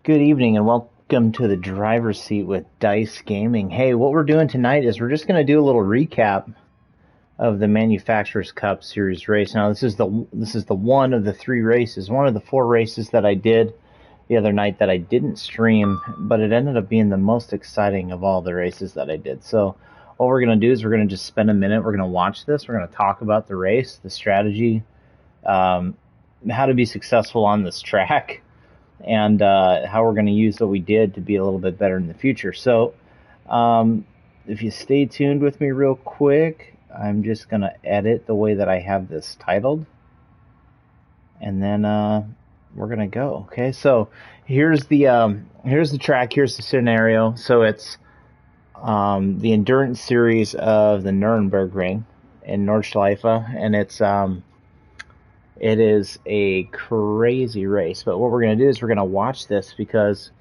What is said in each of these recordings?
Good evening and welcome to the driver's seat with Dice Gaming. Hey, what we're doing tonight is we're just going to do a little recap of the Manufacturers Cup Series race. Now, this is the one of the three races, one of the four races that I did the other night that I didn't stream, but it ended up being the most exciting of all the races that I did. So, what we're going to do is we're going to just spend a minute. We're going to watch this. We're going to talk about the race, the strategy, how to be successful on this track, and how we're going to use what we did to be a little bit better in the future. So if you stay tuned with me real quick, I'm just going to edit the way that I have this titled, and then we're going to go. Okay, so here's the track, here's the scenario. So it's the endurance series of the Nürburgring in Nordschleife, and it is a crazy race. But what we're going to do is we're going to watch this, because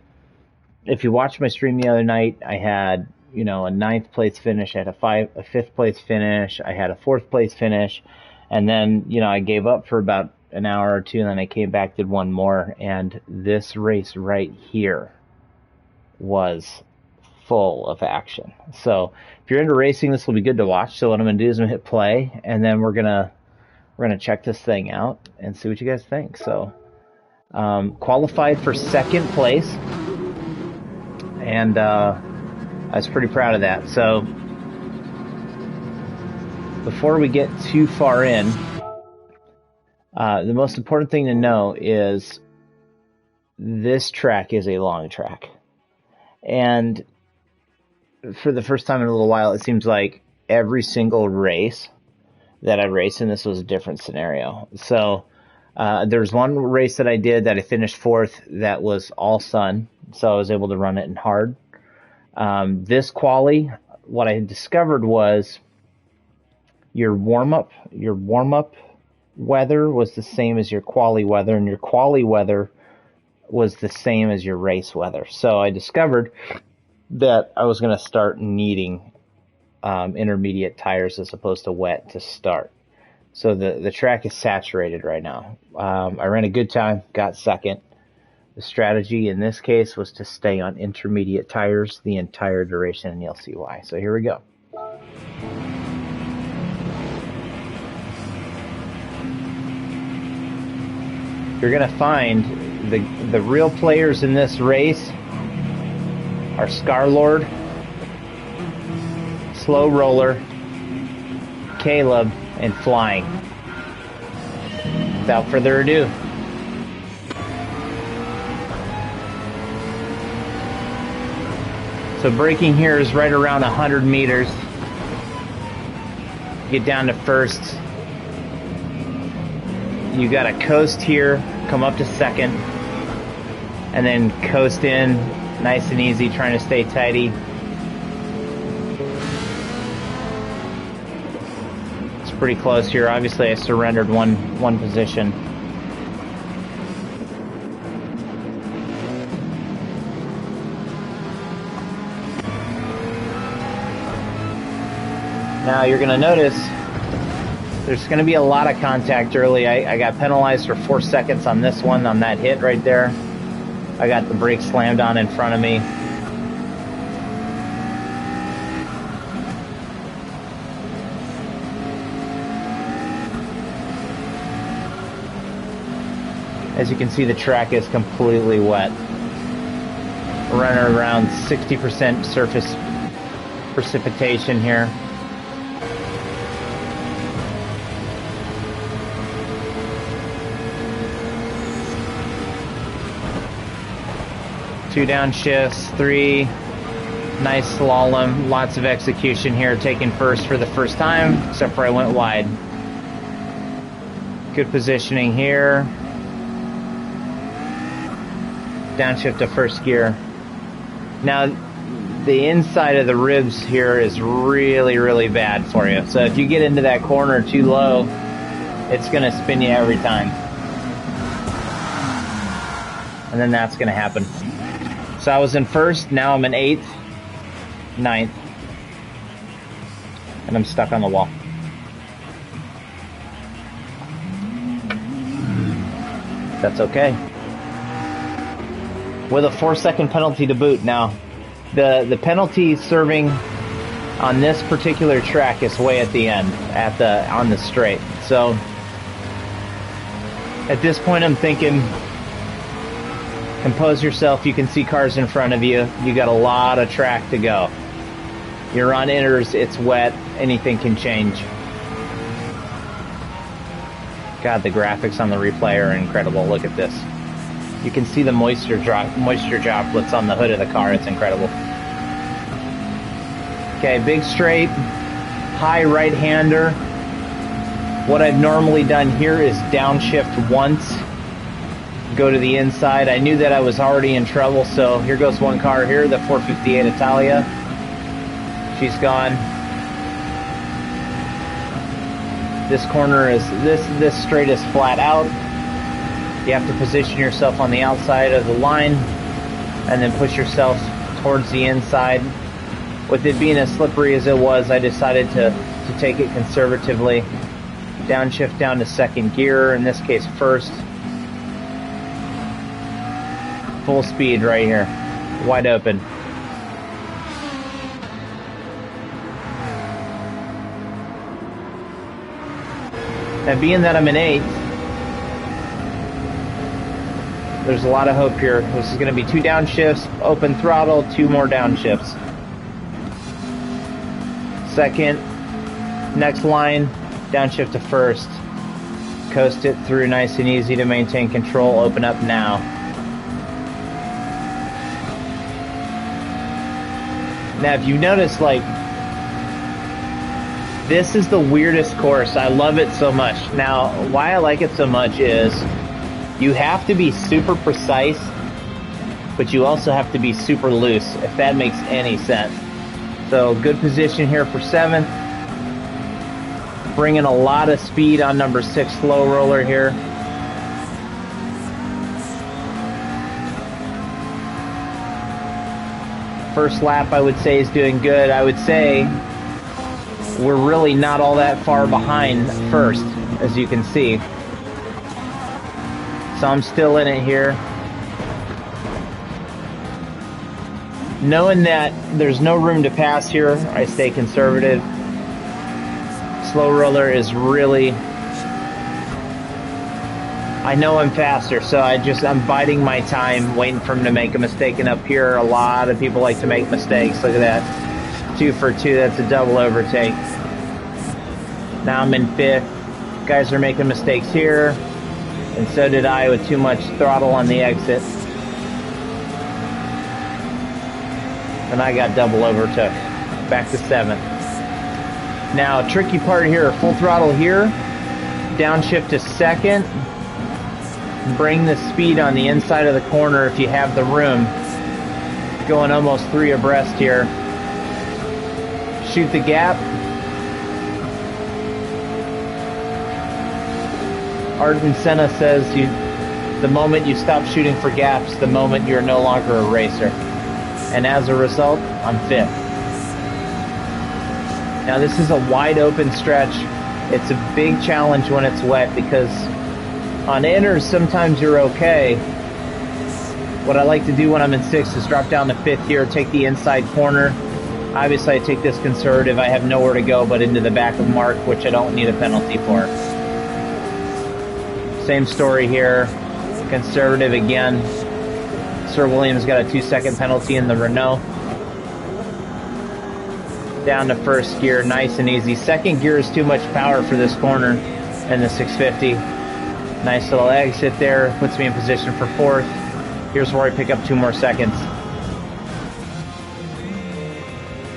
if you watched my stream the other night, I had, a ninth place finish, I had a fifth place finish, I had a fourth place finish, and then, I gave up for about an hour or two, and then I came back, did one more, and this race right here was full of action. So if you're into racing, this will be good to watch. So what I'm going to do is I'm going to hit play, and then we're going to check this thing out and see what you guys think. So, qualified for second place, and I was pretty proud of that. So, before we get too far in, the most important thing to know is this track is a long track. And for the first time in a little while, it seems like every single race that I raced in this was a different scenario. So there's one race that I did that I finished fourth that was all sun, so I was able to run it in hard. This quali, what I discovered was your warm-up weather was the same as your quali weather, and your quali weather was the same as your race weather. So I discovered that I was going to start needing intermediate tires as opposed to wet to start. So the track is saturated right now. I ran a good time, got second. The strategy in this case was to stay on intermediate tires the entire duration, and you'll see why. So here we go. You're going to find the real players in this race are Scarlord, Slow Roller, Caleb, and Flying. Without further ado, so braking here is right around 100 meters. Get down to first. You got to coast here, come up to second, and then coast in nice and easy, trying to stay tidy. Pretty close here. Obviously I surrendered one position. Now you're going to notice there's going to be a lot of contact early. I got penalized for 4 seconds on this one, on that hit right there. I got the brake slammed on in front of me. As you can see, the track is completely wet. We're running around 60% surface precipitation here. Two downshifts, three. Nice slalom, lots of execution here, taking first for the first time, except for I went wide. Good positioning here. Downshift to first gear. Now, the inside of the ribs here is really, really bad for you. So if you get into that corner too low, it's going to spin you every time. And then that's going to happen. So I was in first, now I'm in 8th, 9th, and I'm stuck on the wall. That's okay. with a 4-second penalty to boot. Now, the penalty serving on this particular track is way at the end, on the straight. So at this point, I'm thinking, compose yourself. You can see cars in front of you. You got a lot of track to go. You're on inners. It's wet. Anything can change. God, the graphics on the replay are incredible. Look at this. You can see the moisture droplets on the hood of the car. It's incredible. Okay, big straight, high right-hander. What I've normally done here is downshift once, go to the inside. I knew that I was already in trouble, so here goes one car here, the 458 Italia. She's gone. This corner is, this straight is flat out. You have to position yourself on the outside of the line and then push yourself towards the inside. With it being as slippery as it was, I decided to take it conservatively. Downshift down to second gear, in this case first. Full speed right here, wide open. And being that I'm in 8th, there's a lot of hope here. This is going to be 2 downshifts, open throttle, 2 more downshifts. Second, next line, downshift to first. Coast it through nice and easy to maintain control. Open up now. Now, if you notice, like, this is the weirdest course. I love it so much. Now, why I like it so much is you have to be super precise, but you also have to be super loose, if that makes any sense. So good position here for 7th. Bringing a lot of speed on number 6 slow roller here. First lap, I would say, is doing good. I would say we're really not all that far behind first, as you can see. So I'm still in it here. Knowing that there's no room to pass here, I stay conservative. Slow roller is really, I know I'm faster, so I'm biding my time, waiting for him to make a mistake. And up here, a lot of people like to make mistakes. Look at that, 2 for 2, that's a double overtake. Now I'm in 5th. Guys are making mistakes here, and so did I with too much throttle on the exit. And I got double overtook. Back to 7th. Now, tricky part here, full throttle here, downshift to 2nd, bring the speed on the inside of the corner if you have the room, going almost 3 abreast here. Shoot the gap. Arden Senna says the moment you stop shooting for gaps, the moment you're no longer a racer. And as a result, I'm 5th. Now this is a wide open stretch. It's a big challenge when it's wet because on inners sometimes you're okay. What I like to do when I'm in 6th is drop down to 5th here, take the inside corner. Obviously I take this conservative. I have nowhere to go but into the back of Mark, which I don't need a penalty for. Same story here, conservative again. Sir Williams got a 2-second penalty in the Renault. Down to first gear, nice and easy. Second gear is too much power for this corner and the 650. Nice little exit there, puts me in position for 4th. Here's where I pick up 2 more seconds.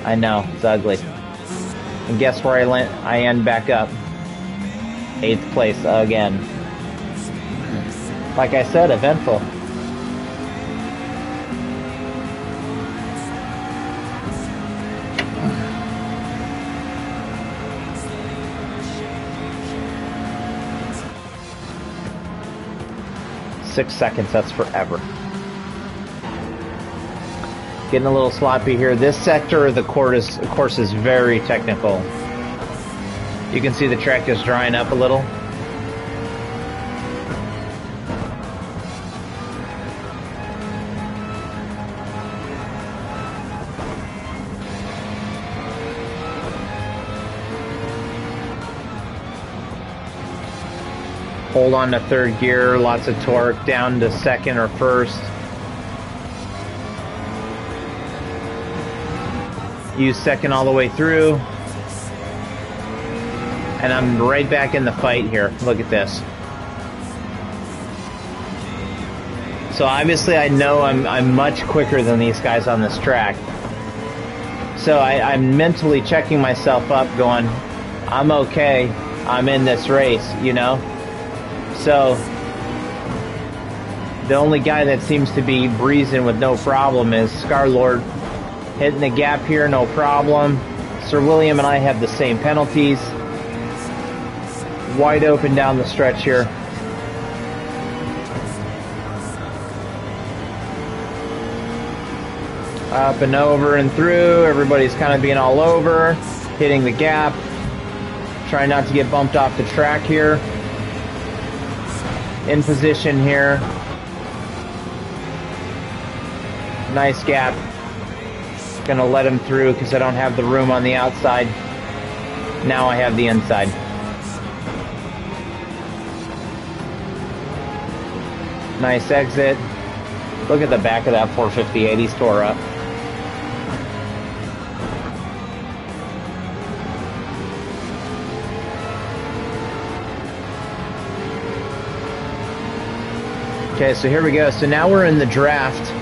I know, it's ugly. And guess where I end back up? 8th place again. Like I said, eventful. Six seconds, that's forever. Getting a little sloppy here. This sector of the course is very technical. You can see the track is drying up a little. Hold on to third gear, lots of torque, down to second or first. Use second all the way through. And I'm right back in the fight here. Look at this. So obviously I know I'm much quicker than these guys on this track. So I'm mentally checking myself up going, I'm okay, I'm in this race, you know? So the only guy that seems to be breezing with no problem is Scarlord. Hitting the gap here, no problem. Sir William and I have the same penalties. Wide open down the stretch here. Up and over and through. Everybody's kind of being all over. Hitting the gap. Trying not to get bumped off the track here. In position here. Nice gap. Gonna let him through because I don't have the room on the outside. Now I have the inside. Nice exit. Look at the back of that 458 he's tore up. Okay, so here we go. So now we're in the draft.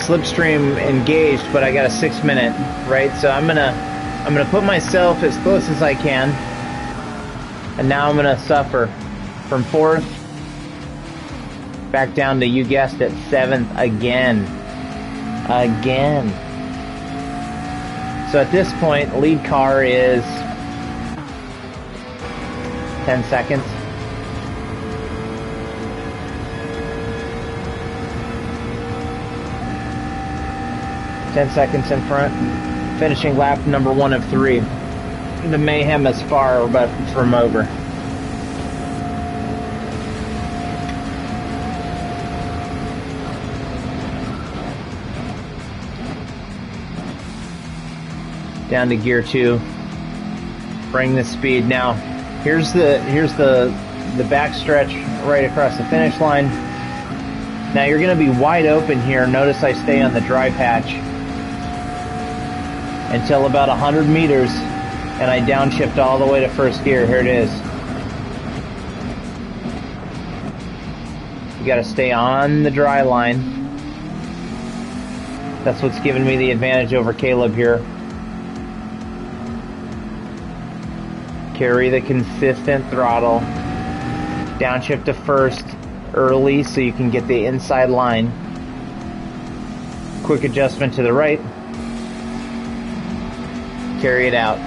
Slipstream engaged, but I got a 6 minute, right? So I'm gonna put myself as close as I can, and now I'm gonna suffer from 4th back down to, you guessed it, 7th again. So at this point, lead car is 10 seconds. Seconds in front, finishing lap number 1 of 3. The mayhem is far but from over. Down to gear 2. Bring the speed. Now, here's the back stretch right across the finish line. Now you're going to be wide open here. Notice I stay on the dry patch until about 100 meters, and I downshift all the way to first gear. Here it is. You got to stay on the dry line. That's what's giving me the advantage over Caleb here. Carry the consistent throttle. Downshift to first early so you can get the inside line. Quick adjustment to the right. Carry it out.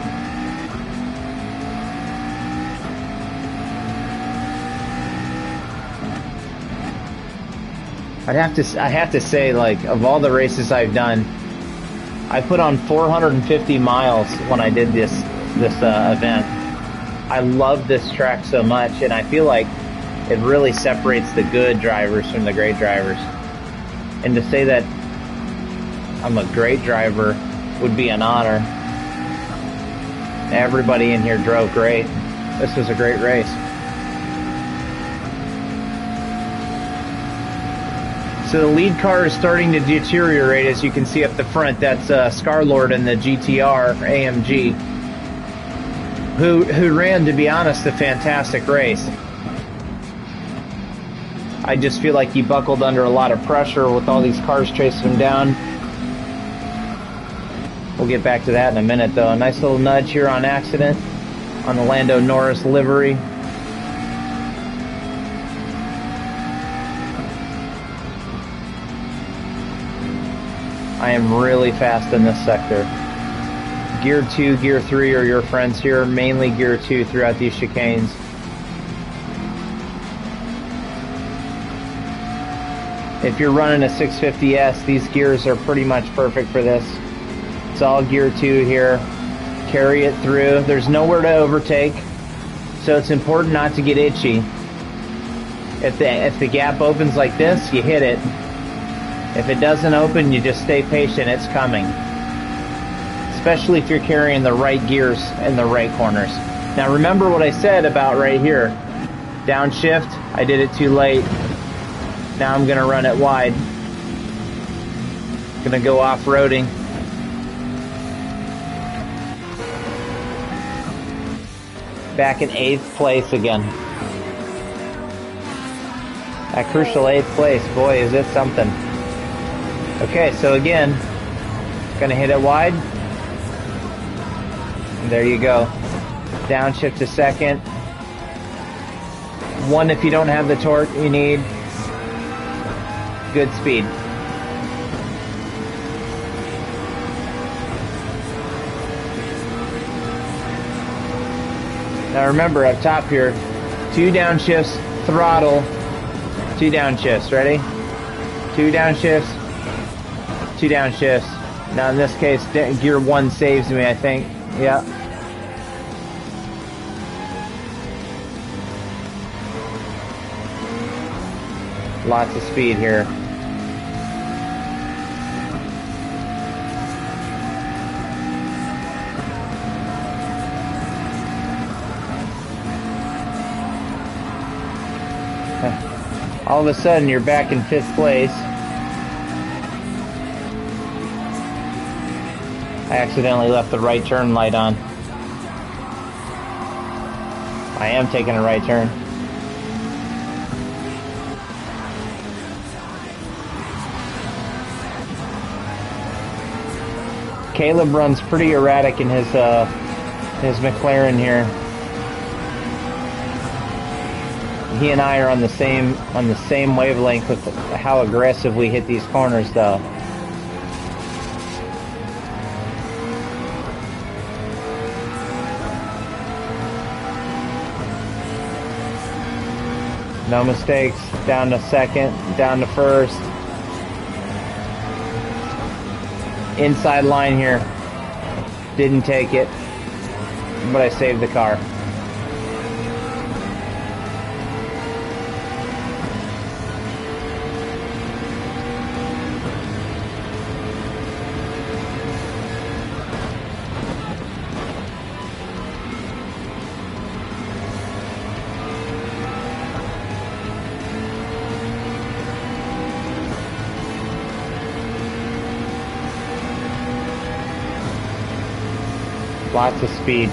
I have to say, like, of all the races I've done, I put on 450 miles when I did this event. I love this track so much, and I feel like it really separates the good drivers from the great drivers. And to say that I'm a great driver would be an honor. Everybody in here drove great. This was a great race. So the lead car is starting to deteriorate, as you can see up the front. That's Scarlord in the GTR AMG, who ran, to be honest, a fantastic race. I just feel like he buckled under a lot of pressure with all these cars chasing him down. We'll get back to that in a minute, though. A nice little nudge here on accident on the Lando Norris livery. I am really fast in this sector. Gear 2, Gear 3 are your friends here. Mainly Gear 2 throughout these chicanes. If you're running a 650S, these gears are pretty much perfect for this. It's all Gear 2 here. Carry it through. There's nowhere to overtake, so it's important not to get itchy. If the gap opens like this, you hit it. If it doesn't open, you just stay patient. It's coming. Especially if you're carrying the right gears in the right corners. Now remember what I said about right here. Downshift. I did it too late. Now I'm gonna run it wide. Gonna go off-roading. Back in 8th place again. That crucial 8th place, boy, is it something. Okay, so again, gonna hit it wide. And there you go. Downshift to 2nd. 1 if you don't have the torque you need. Good speed. Now remember, up top here, 2 downshifts, throttle, 2 downshifts. Ready? 2 downshifts, 2 downshifts. Now in this case, gear 1 saves me, I think. Yeah. Lots of speed here. All of a sudden, you're back in 5th place. I accidentally left the right turn light on. I am taking a right turn. Caleb runs pretty erratic in his McLaren here. He and I are on the same wavelength with how aggressive we hit these corners, though. No mistakes. Down to 2nd, down to 1st. Inside line here. Didn't take it, but I saved the car. Lots of speed.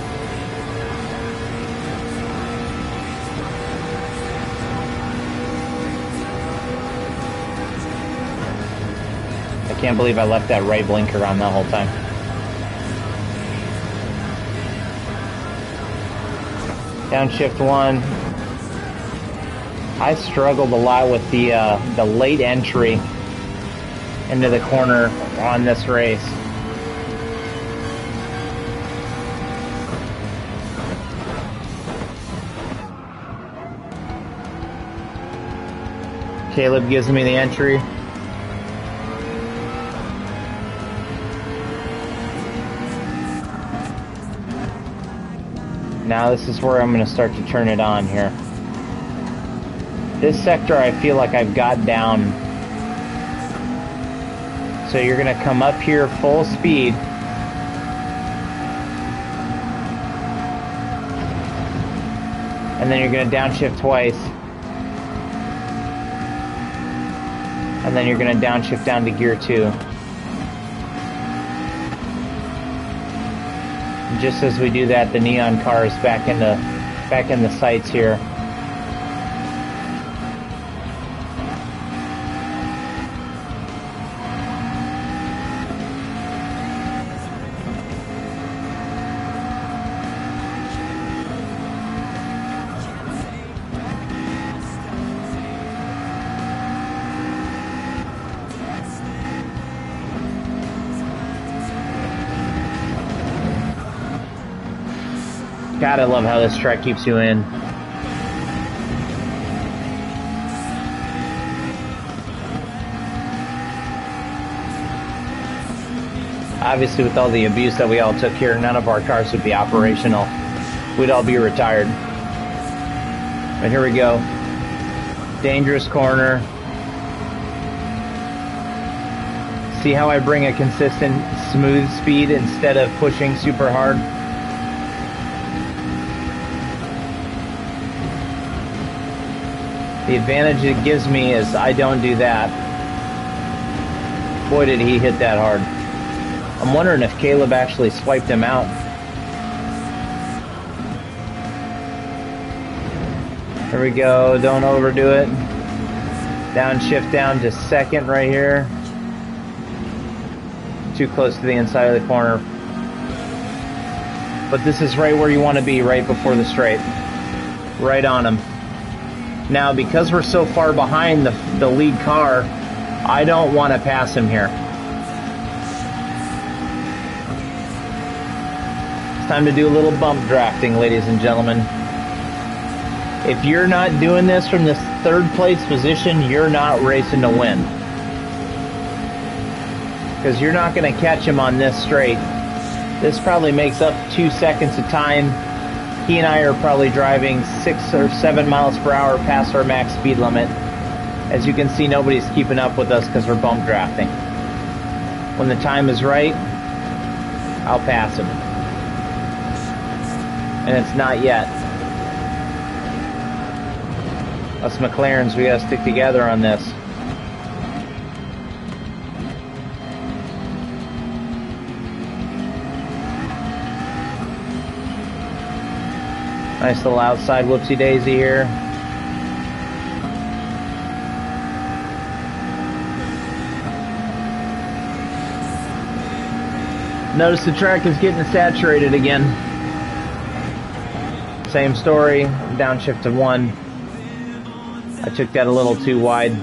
I can't believe I left that right blinker on the whole time. Downshift 1. I struggled a lot with the late entry into the corner on this race. Caleb gives me the entry. Now this is where I'm going to start to turn it on here. This sector I feel like I've got down. So you're going to come up here full speed. And then you're going to downshift twice. And then you're going to downshift down to gear 2. Just as we do that, the neon car is back in the sights here. God, I love how this track keeps you in. Obviously, with all the abuse that we all took here, none of our cars would be operational. We'd all be retired. But here we go. Dangerous corner. See how I bring a consistent, smooth speed instead of pushing super hard? The advantage it gives me is I don't do that. Boy, did he hit that hard. I'm wondering if Caleb actually swiped him out. Here we go. Don't overdo it. Downshift down to second right here. Too close to the inside of the corner. But this is right where you want to be, right before the straight. Right on him. Now, because we're so far behind the lead car, I don't want to pass him here. It's time to do a little bump drafting, ladies and gentlemen. If you're not doing this from this third place position, you're not racing to win. Because you're not going to catch him on this straight. This probably makes up 2 seconds of time. He and I are probably driving 6 or 7 miles per hour past our max speed limit. As you can see, nobody's keeping up with us because we're bump drafting. When the time is right, I'll pass him. And it's not yet. Us McLarens, we gotta stick together on this. Nice little outside whoopsie-daisy here. Notice the track is getting saturated again. Same story, downshift to 1. I took that a little too wide.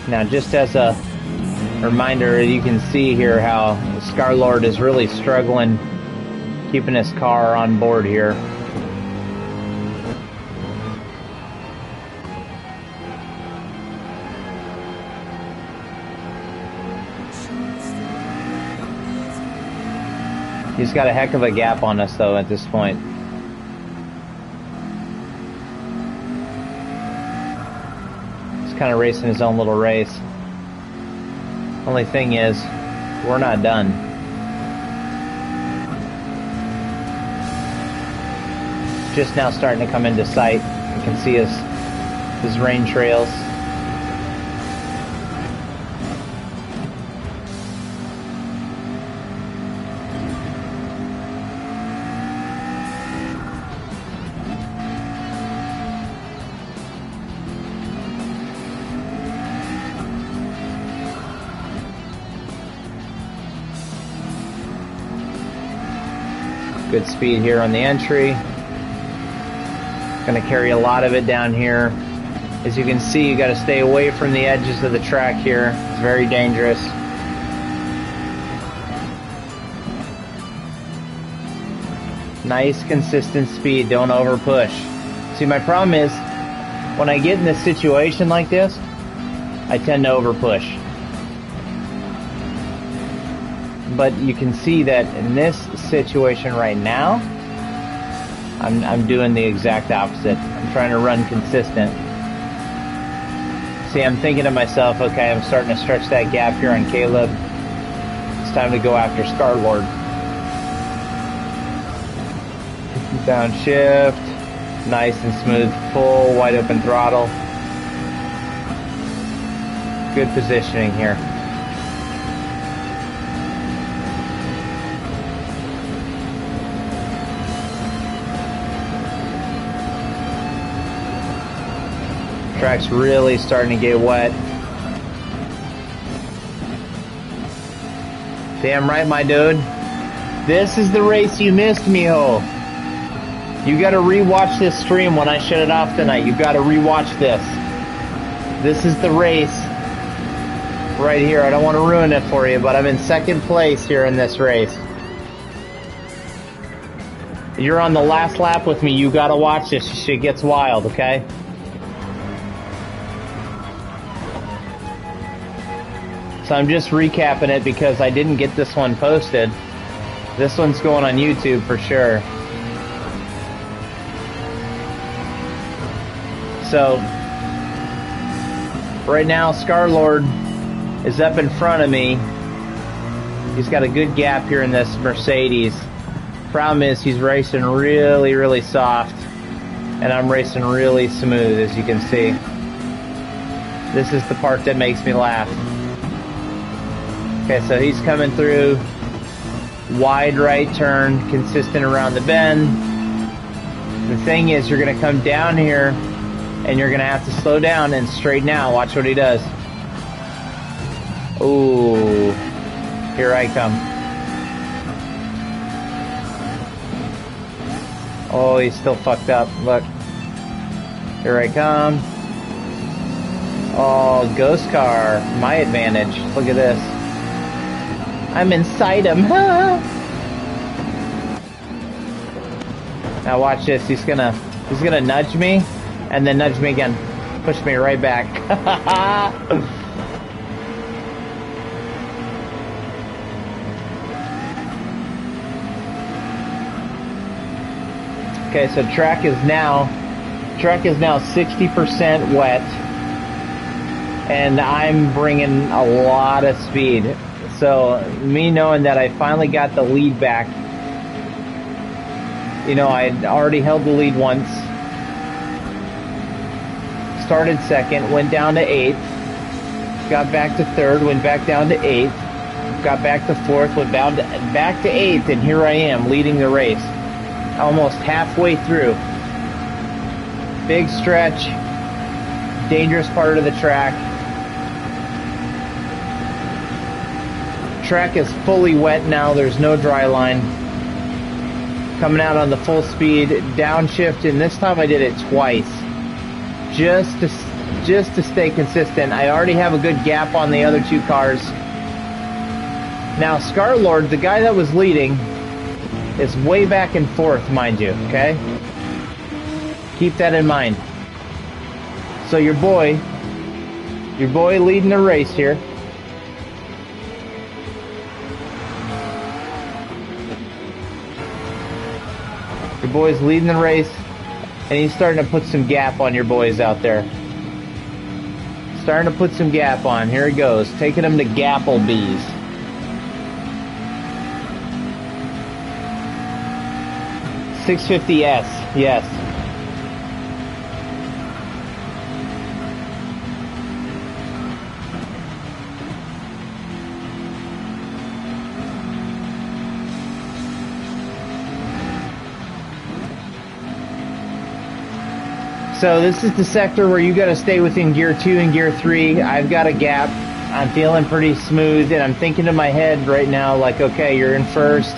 Now, just as a reminder, you can see here how Scarlord is really struggling keeping his car on board here. He's got a heck of a gap on us, though, at this point. He's kind of racing his own little race. Only thing is, we're not done. Just now starting to come into sight. You can see his rain trails. Good speed here on the entry. Going to carry a lot of it down here. As you can see, you got to stay away from the edges of the track here. It's very dangerous. Nice consistent speed, don't over push. See, my problem is when I get in a situation like this, I tend to over push. But you can see that in this situation right now, I'm doing the exact opposite. I'm trying to run consistent. See, I'm thinking to myself, okay, I'm starting to stretch that gap here on Caleb. It's time to go after Scarlord. Downshift, nice and smooth, full wide open throttle. Good positioning here. Track's really starting to get wet. Damn right, my dude. This is the race you missed, mijo. You gotta rewatch this stream when I shut it off tonight. You gotta rewatch this. This is the race right here. I don't want to ruin it for you, but I'm in second place here in this race. You're on the last lap with me. You gotta watch this. Shit gets wild, okay? So I'm just recapping it because I didn't get this one posted. This one's going on YouTube for sure. So Right now, Scarlord is up in front of me. He's got a good gap here in this Mercedes. Problem is, he's racing really, really soft, and I'm racing really smooth, as you can see. This is the part that makes me laugh. Okay, so he's coming through. Wide right turn, consistent around the bend. The thing is, you're going to come down here, and you're going to have to slow down and straighten out. Watch what he does. Ooh, here I come. Oh, he's still fucked up. Look. Here I come. Oh, ghost car. My advantage. Look at this. I'm inside him. Now watch this. He's gonna nudge me, and then nudge me again. Push me right back. Okay, so track is now 60% wet, and I'm bringing a lot of speed. So me knowing that I finally got the lead back, you know, I had already held the lead once, started second, went down to 8th, got back to 3rd, went back down to 8th, got back to 4th, went down to, back to 8th, and here I am leading the race. Almost halfway through. Big stretch, dangerous part of the track. Track is fully wet now, there's no dry line. Coming out on the full speed, downshift, and this time I did it twice. Just to stay consistent. I already have a good gap on the other two cars. Now Scarlord, the guy that was leading, is way back and forth, mind you, okay? Keep that in mind. So your boy leading the race here. Your boy's leading the race, and he's starting to put some gap on your boys out there. Starting to put some gap on. Here he goes, taking him to Gapplebee's. .650S, yes. So this is the sector where you got to stay within gear 2 and gear 3. I've got a gap. I'm feeling pretty smooth, and I'm thinking in my head right now, like, okay, you're in first.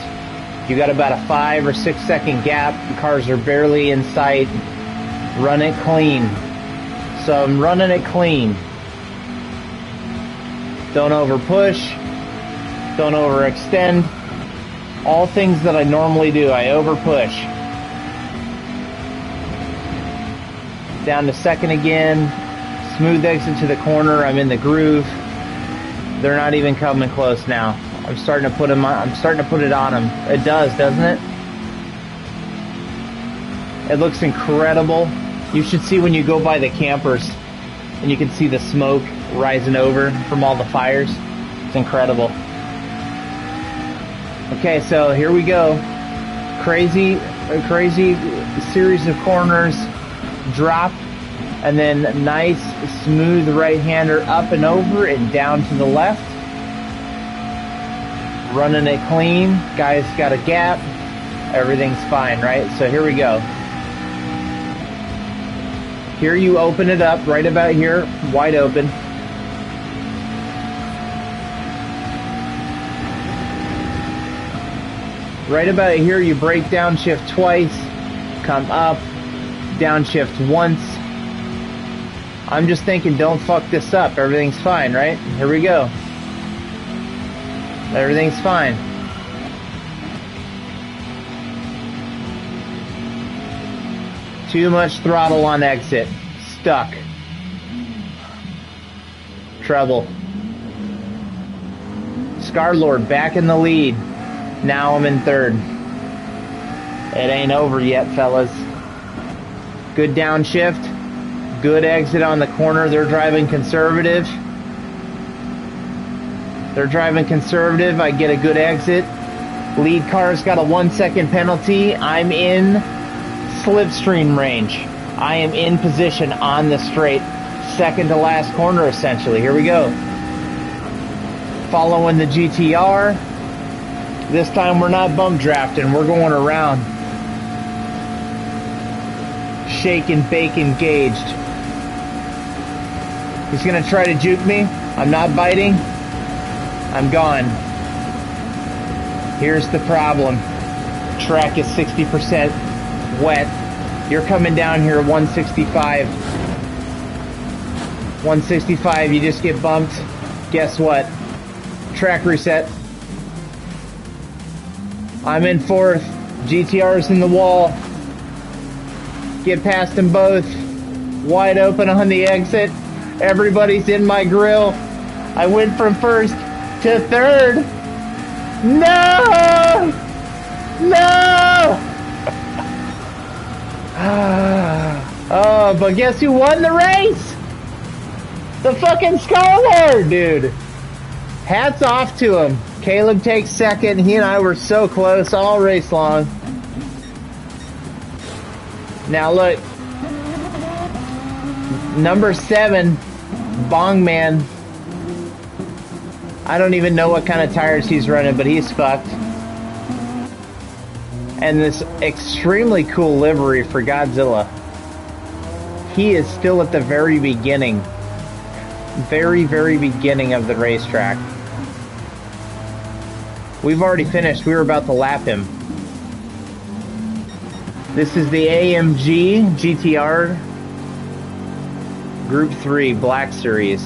You got about a 5 or 6 second gap. The cars are barely in sight. Run it clean. So I'm running it clean. Don't over push. Don't overextend. All things that I normally do, I over push. Down to second again. Smooth exit to the corner. I'm in the groove. They're not even coming close now. I'm starting to put them on. I'm starting to put it on them. It does, doesn't it? It looks incredible. You should see when you go by the campers and you can see the smoke rising over from all the fires. It's incredible. Okay, so here we go. Crazy series of corners. Drop, and then nice smooth right-hander up and over and down to the left. Running it clean. Guy's got a gap. Everything's fine, right? So here we go. Here you open it up right about here, wide open. Right about here you brake downshift twice, come up, downshift once. I'm just thinking, don't fuck this up. Everything's fine, right? Here we go. Everything's fine. Too much throttle on exit. Stuck. Trouble. Scarlord back in the lead. Now I'm in third. It ain't over yet, fellas. Good downshift. Good exit on the corner. They're driving conservative. They're driving conservative. I get a good exit. Lead car's got a 1 second penalty. I'm in slipstream range. I am in position on the straight. Second to last corner, essentially. Here we go. Following the GTR. This time we're not bump drafting. We're going around. Shake and bake engaged. He's going to try to juke me. I'm not biting. I'm gone. Here's the problem. Track is 60% wet. You're coming down here at 165. 165, you just get bumped. Guess what? Track reset. I'm in fourth. GTR's in the wall. Get past them both. Wide open on the exit. Everybody's in my grill. I went from first to third. No! No! Oh, but guess who won the race? The fucking Scarlord, dude. Hats off to him. Caleb takes second. He and I were so close all race long. Now look. Number 7, Bong Man. I don't even know what kind of tires he's running, but he's fucked. And this extremely cool livery for Godzilla. He is still at the very beginning. Very, very beginning of the racetrack. We've already finished. We were about to lap him. This is the AMG GTR Group 3 Black Series.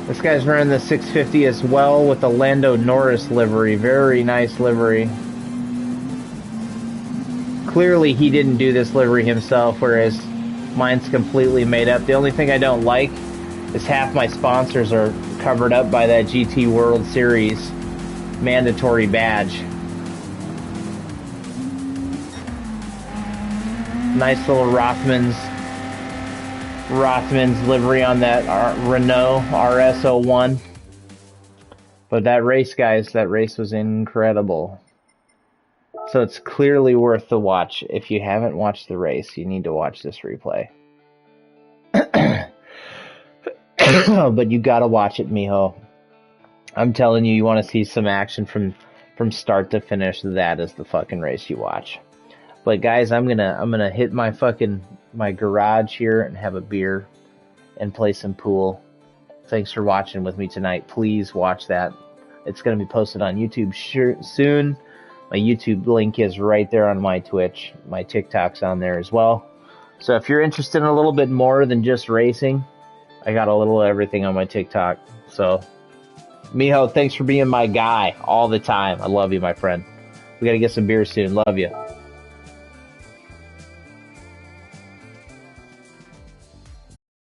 This guy's running the 650 as well with the Lando Norris livery. Very nice livery. Clearly he didn't do this livery himself, whereas mine's completely made up. The only thing I don't like is half my sponsors are covered up by that GT World Series mandatory badge. Nice little Rothmans livery on that Renault RS01. But that race, guys, that race was incredible. So it's clearly worth the watch. If you haven't watched the race, you need to watch this replay. But you gotta watch it, mijo. I'm telling you, you want to see some action from start to finish. That is the fucking race you watch. But guys, I'm gonna hit my garage here and have a beer and play some pool. Thanks for watching with me tonight. Please watch that. It's gonna be posted on YouTube soon. My YouTube link is right there on my Twitch. My TikTok's on there as well. So if you're interested in a little bit more than just racing, I got a little of everything on my TikTok. So, mijo, thanks for being my guy all the time. I love you, my friend. We gotta get some beer soon. Love you.